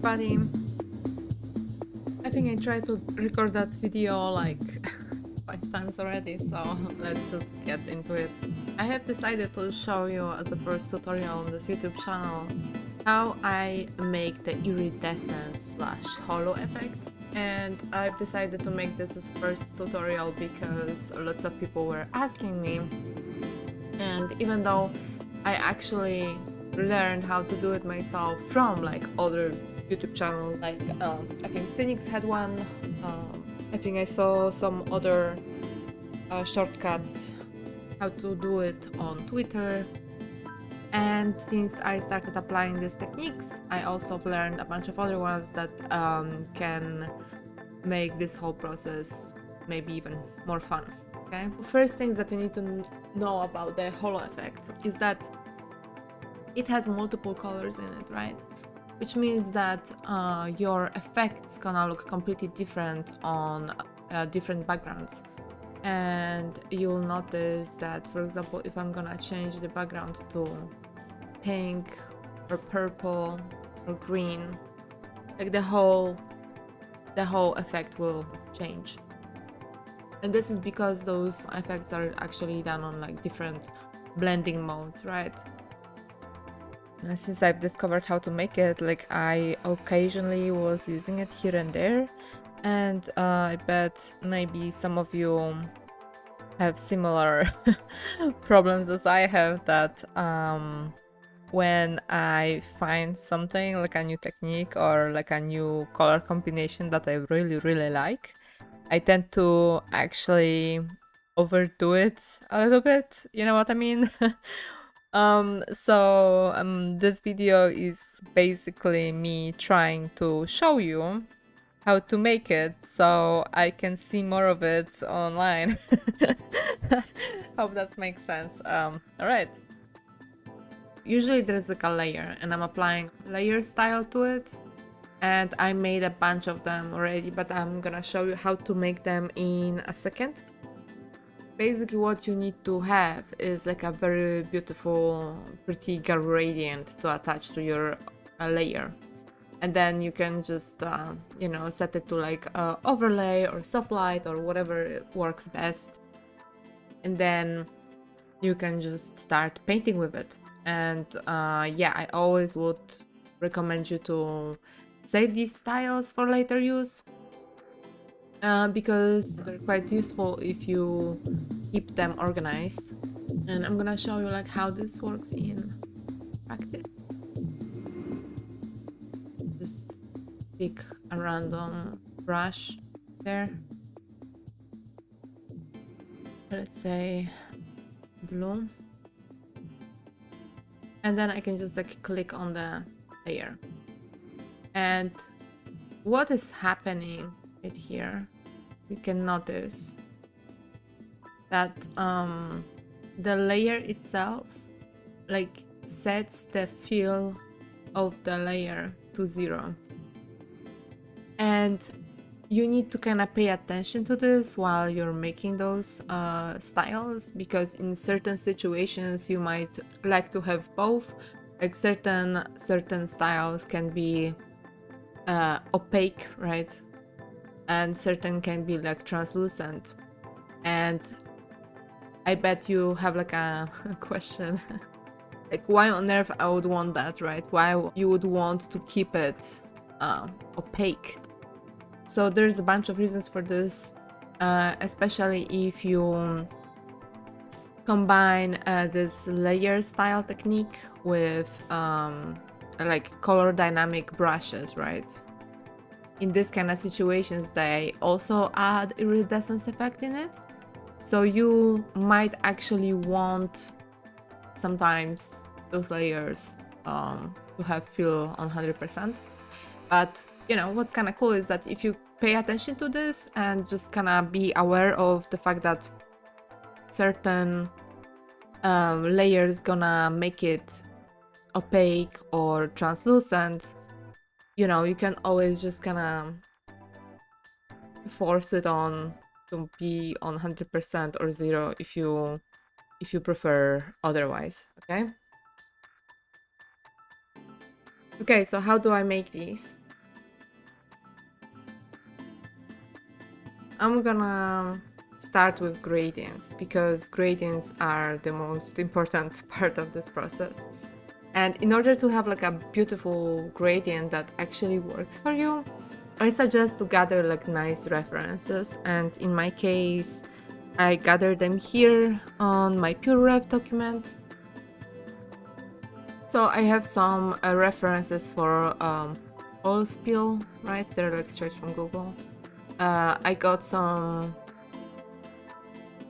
everybody. I think I tried to record that video like 5 times already, so let's just get into it. I have decided to show you as a first tutorial on this YouTube channel how I make the iridescence / holo effect. And I've decided to make this as a first tutorial because lots of people were asking me, and even though I actually learned how to do it myself from like other YouTube channels, like I think Cynics had one, I think I saw some other shortcuts how to do it on Twitter, and since I started applying these techniques, I also learned a bunch of other ones that can make this whole process maybe even more fun. Okay, first things that you need to know about the holo effect is that it has multiple colors in it, right? Which means that your effect's gonna look completely different on different backgrounds. And you'll notice that, for example, if I'm gonna change the background to pink or purple or green, like the whole effect will change. And this is because those effects are actually done on like different blending modes, right? Since I've discovered how to make it, like I occasionally was using it here and there, and I bet maybe some of you have similar problems as I have, that when I find something like a new technique or like a new color combination that I really like, I tend to actually overdo it a little bit, you know what I mean? This video is basically me trying to show you how to make it so I can see more of it online. Hope that makes sense. Alright. Usually there's like a layer and I'm applying layer style to it, and I made a bunch of them already, but I'm gonna show you how to make them in a second. Basically what you need to have is like a very beautiful, pretty gradient to attach to your layer. And then you can just, you know, set it to like overlay or soft light or whatever works best. And then you can just start painting with it. And yeah, I always would recommend you to save these styles for later use. Because they're quite useful if you keep them organized. And I'm gonna show you like how this works in practice. Just pick a random brush there. Let's say blue. And then I can just like click on the layer. And what is happening right here, you can notice that the layer itself like sets the fill of the layer to 0, and you need to kind of pay attention to this while you're making those styles, because in certain situations you might like to have both. Like certain styles can be opaque, right? And certain can be like translucent. And I bet you have like a question like, why on earth I would want that, right? Why you would want to keep it opaque? So there's a bunch of reasons for this, especially if you combine this layer style technique with like color dynamic brushes, right? In this kind of situations, they also add iridescence effect in it. So you might actually want sometimes those layers to have fill on 100%. But you know, what's kind of cool is that if you pay attention to this and just kind of be aware of the fact that certain layers gonna make it opaque or translucent, you know, you can always just kind of force it on to be on 100% or 0 if you prefer otherwise. Okay, so how do I make these? I'm gonna start with gradients because gradients are the most important part of this process. And in order to have like a beautiful gradient that actually works for you, I suggest to gather like nice references. And in my case, I gather them here on my PureRef document. So I have some references for oil spill, right? They're like straight from Google. I got some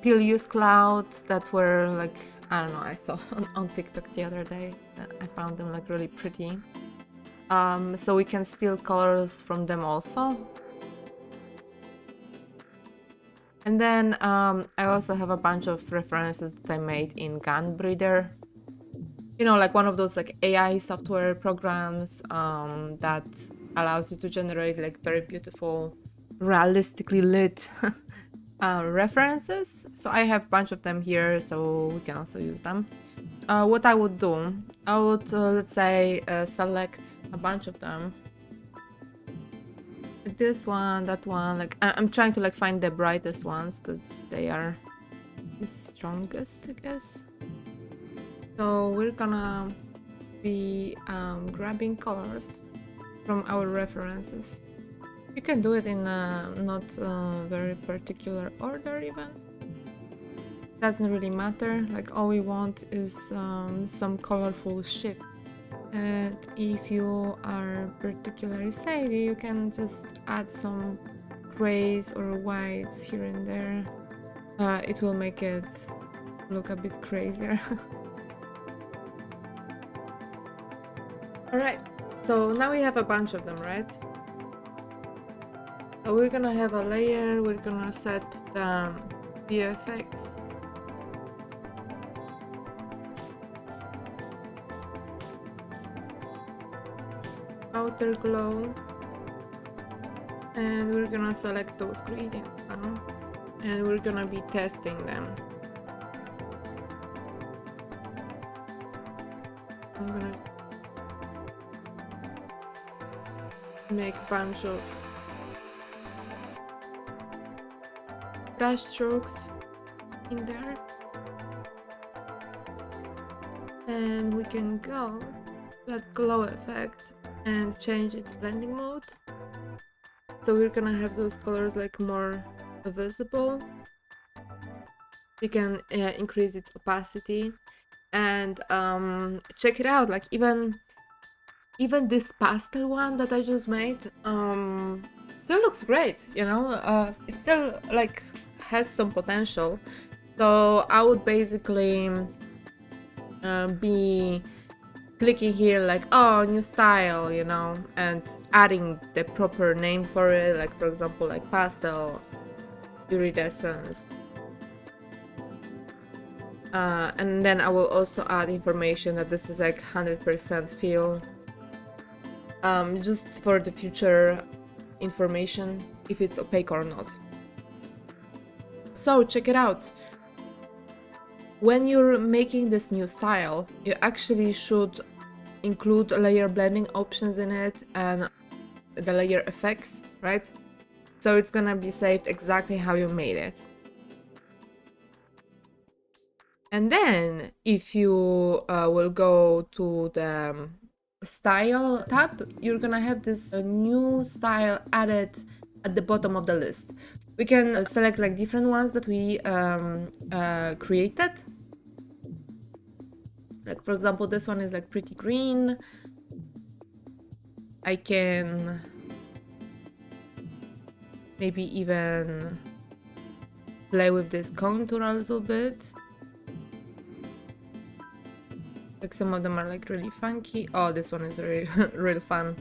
pill use cloud that were like, I don't know, I saw on TikTok the other day. I found them like really pretty. So we can steal colors from them also. And then I also have a bunch of references that I made in Gunbreeder. You know, like one of those like AI software programs that allows you to generate like very beautiful, realistically lit references. So I have a bunch of them here, so we can also use them. What I would do, I would let's say select a bunch of them. This one, that one, like I'm trying to like find the brightest ones because they are the strongest, I guess. So we're gonna be grabbing colors from our references. You can do it in not very particular order even. Doesn't really matter, like all we want is some colorful shifts. And if you are particularly shady, you can just add some grays or whites here and there. It will make it look a bit crazier. Alright, so now we have a bunch of them, right? So we're gonna have a layer, we're gonna set the VFX. Outer glow. And we're gonna select those gradients now. And we're gonna be testing them. I'm gonna make a bunch of brush strokes in there. And we can go that glow effect and change its blending mode. So we're gonna have those colors like more visible. We can increase its opacity and check it out, like even this pastel one that I just made still looks great, you know. It still like has some potential. So I would basically be clicking here like, oh, new style, you know, and adding the proper name for it, like for example like pastel, iridescence. And then I will also add information that this is like 100% fill, just for the future information if it's opaque or not. So check it out. When you're making this new style, you actually should include layer blending options in it and the layer effects, right? So it's gonna be saved exactly how you made it. And then if you will go to the style tab, you're gonna have this new style added at the bottom of the list. We can select like different ones that we created. Like for example, this one is like pretty green. I can maybe even play with this contour a little bit. Like some of them are like really funky. Oh, this one is really real fun.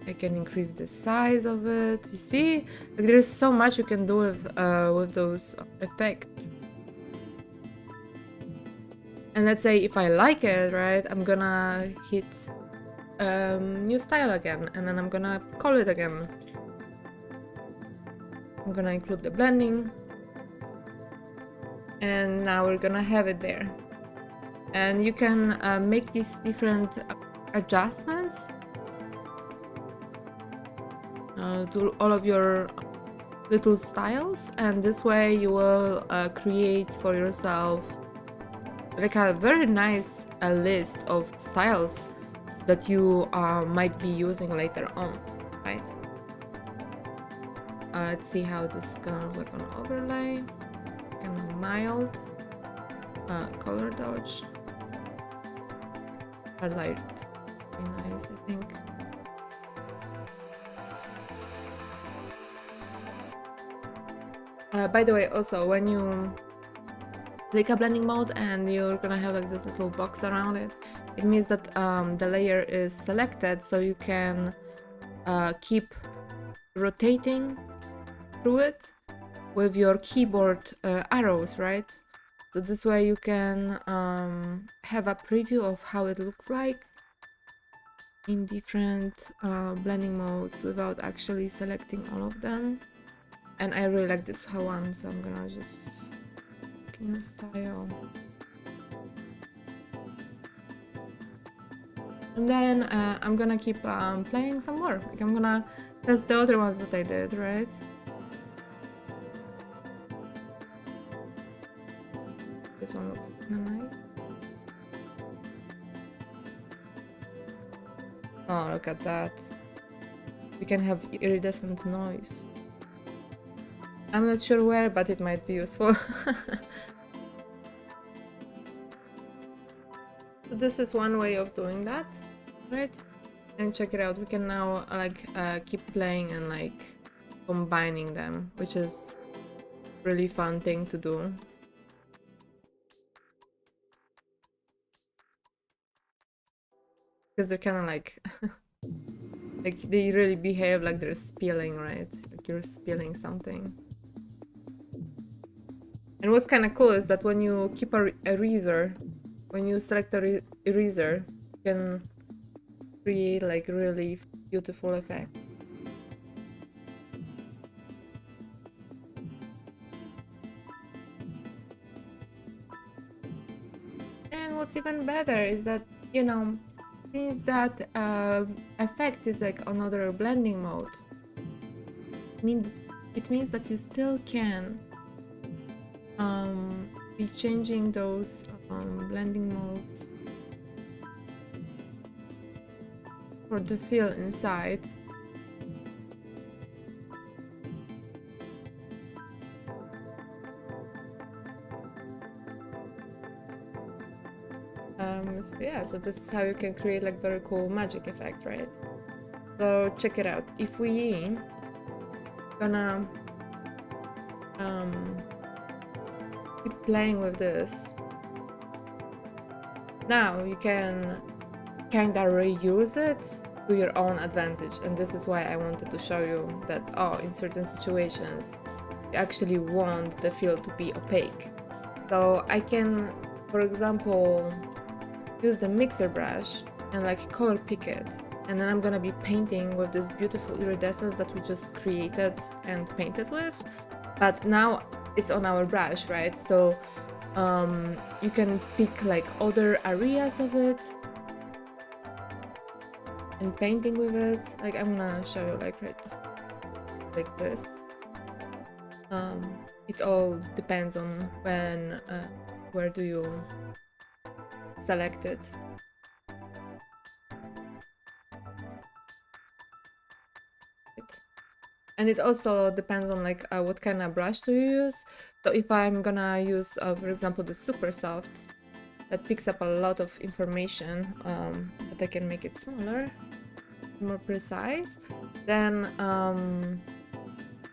I can increase the size of it. You see, like there's so much you can do with those effects. And let's say if I like it, right, I'm gonna hit new style again, and then I'm gonna call it again. I'm gonna include the blending, and now we're gonna have it there. and you can make these different adjustments to all of your little styles, and this way you will create for yourself like a very nice list of styles that you might be using later on, right? Let's see how this is gonna look on overlay. Kind of mild color dodge. Highlight, very nice, I think. By the way, also when you click a blending mode and you're gonna have like this little box around it, it means that the layer is selected, so you can keep rotating through it with your keyboard arrows, right? So this way you can have a preview of how it looks like in different blending modes without actually selecting all of them. And I really like this one, so I'm gonna just new style. And then I'm gonna keep playing some more. Like I'm gonna test the other ones that I did, right? This one looks kind of nice. Oh, look at that. We can have iridescent noise. I'm not sure where, but it might be useful. So this is one way of doing that, right? And check it out. We can now like keep playing and like combining them, which is really fun thing to do. Because they're kind of like like they really behave like they're spilling, right? Like you're spilling something. And what's kind of cool is that when you keep a eraser, when you select a eraser, you can create like really beautiful effect. And what's even better is that, you know, since that effect is like another blending mode, it means that you still can be changing those blending modes for the fill inside. So yeah, so this is how you can create like very cool magic effect, right? So check it out. If we gonna keep playing with this, now you can kind of reuse it to your own advantage, and this is why I wanted to show you that in certain situations you actually want the fill to be opaque. So I can, for example, use the mixer brush and like color pick it, and then I'm gonna be painting with this beautiful iridescence that we just created and painted with, but now it's on our brush, right? So you can pick like other areas of it and painting with it. Like I'm gonna show you like like this. It all depends on when where do you select it. And it also depends on like what kind of brush do you use. So if I'm gonna use for example the super soft that picks up a lot of information, but I can make it smaller, more precise, then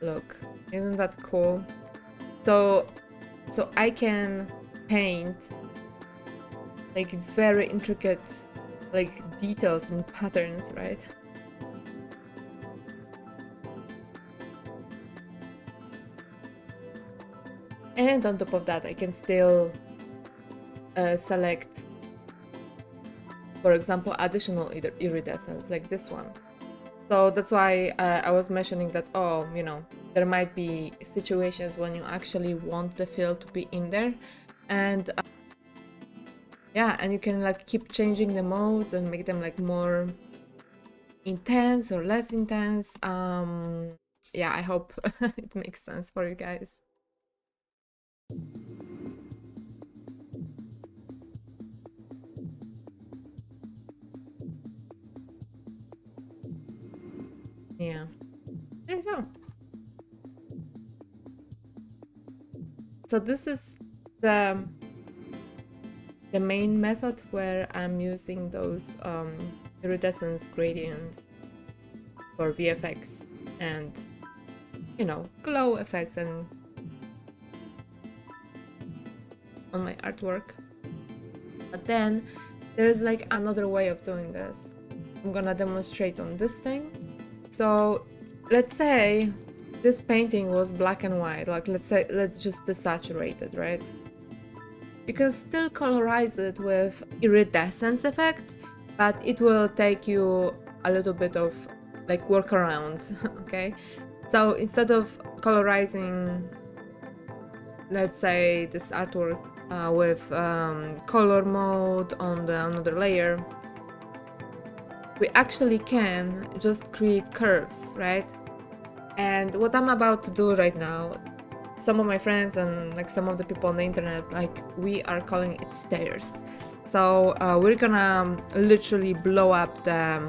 look, isn't that cool? So I can paint like very intricate like details and patterns, right? And on top of that, I can still select, for example, additional iridescence like this one. So that's why I was mentioning that, you know, there might be situations when you actually want the fill to be in there, and yeah, and you can like keep changing the modes and make them like more intense or less intense. Yeah, I hope it makes sense for you guys. Yeah, there you go. So this is the main method where I'm using those iridescence gradients for VFX and, you know, glow effects and on my artwork. But then there's like another way of doing this. I'm gonna demonstrate on this thing. So let's say this painting was black and white, like let's just desaturate it, right? You can still colorize it with iridescence effect, but it will take you a little bit of like workaround, okay? So instead of colorizing, let's say this artwork with color mode on the another layer, we actually can just create curves, right? And what I'm about to do right now, some of my friends and like some of the people on the internet, like we are calling it stairs. So we're gonna literally blow up the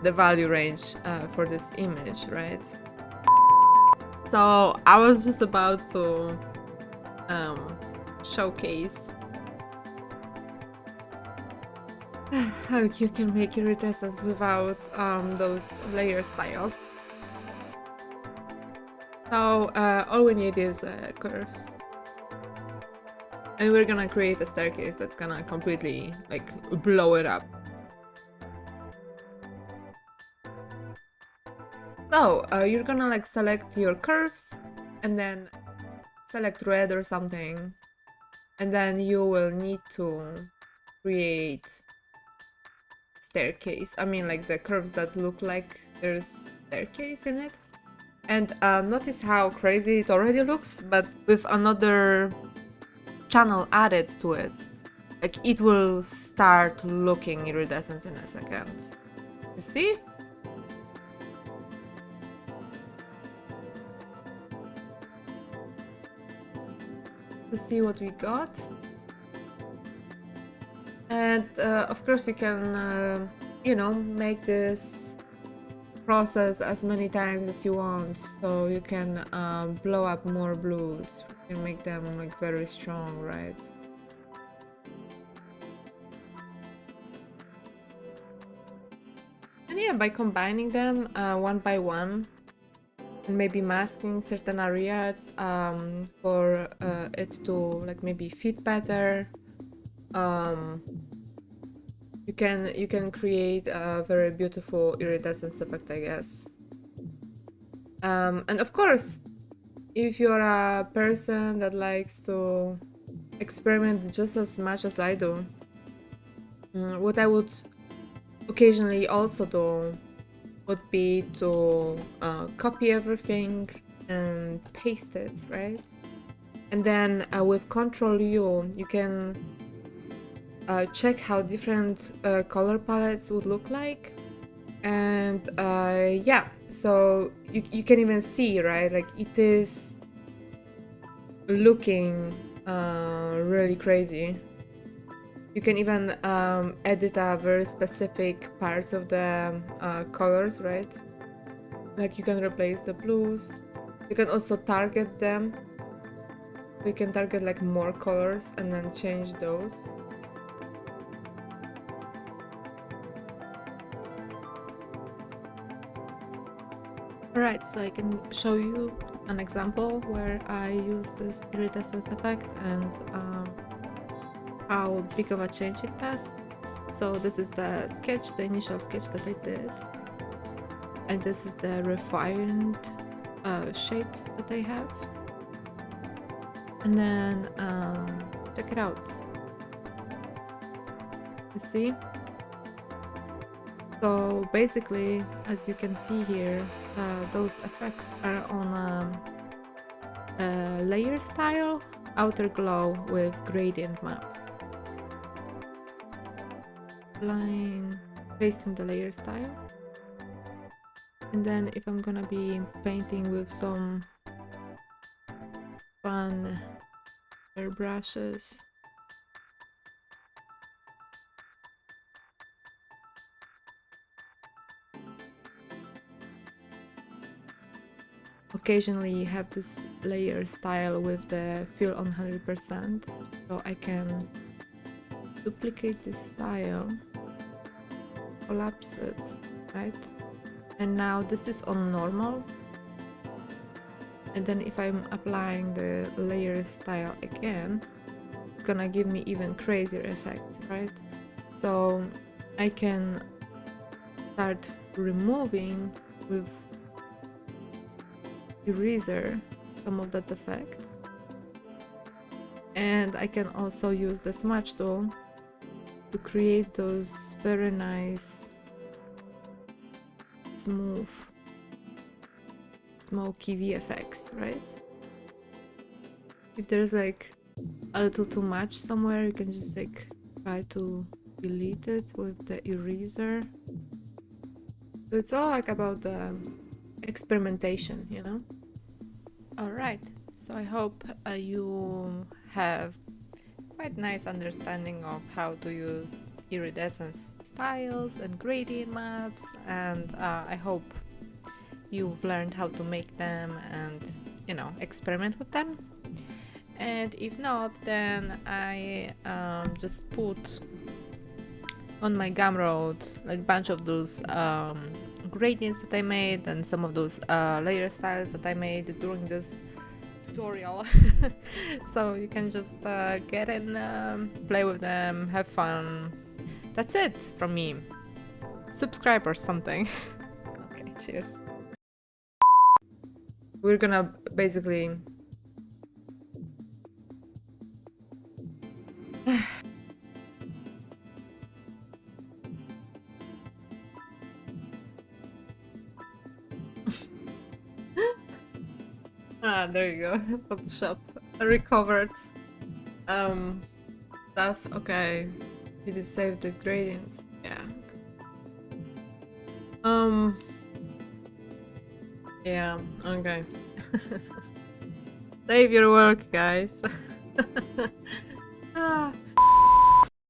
the value range for this image, right? So I was just about to showcase how you can make iridescence without those layer styles. So all we need is curves. And we're gonna create a staircase that's gonna completely like blow it up. So you're gonna like select your curves and then select red or something. And then you will need to create staircase. I mean like the curves that look like there's staircase in it. And notice how crazy it already looks, but with another channel added to it, like it will start looking iridescent in a second. You see? To see what we got. And of course you can, you know, make this process as many times as you want, so you can blow up more blues. You can make them like very strong, right? And yeah, by combining them one by one and maybe masking certain areas for it to like maybe fit better, you can create a very beautiful iridescence effect, I guess. And of course, if you're a person that likes to experiment just as much as I do, what I would occasionally also do would be to copy everything and paste it, right? And then with Ctrl U, you can check how different color palettes would look like. And yeah, so you can even see, right? Like it is looking really crazy. You can even edit very specific parts of the colors, right? Like you can replace the blues. You can also target them. You can target like more colors and then change those. Alright, so I can show you an example where I use this iridescence effect and how big of a change it does. So this is the sketch, the initial sketch that I did. And this is the refined shapes that I have. And then check it out. You see? So basically, as you can see here, those effects are on a layer style, outer glow with gradient map. Applying, pasting the layer style. And then if I'm gonna be painting with some fun airbrushes, occasionally you have this layer style with the fill on 100%, so I can duplicate this style, collapse it, right? And now this is on normal, and then if I'm applying the layer style again, it's gonna give me even crazier effect, right? So I can start removing with eraser some of that effect, and I can also use the smudge tool to create those very nice smooth smoky VFX, right? If there's like a little too much somewhere, you can just like try to delete it with the eraser. So it's all like about the experimentation, you know? Alright, so I hope you have quite nice understanding of how to use Iridescence files and gradient maps, and I hope you've learned how to make them and, you know, experiment with them. And if not, then I just put on my Gumroad like a bunch of those gradients that I made and some of those layer styles that I made during this tutorial. So you can just get in, play with them, have fun. That's it from me. Subscribe or something. Okay, cheers. We're gonna basically there you go. Photoshop recovered stuff. Okay, you did save the gradients. Yeah. Yeah, okay. Save your work, guys.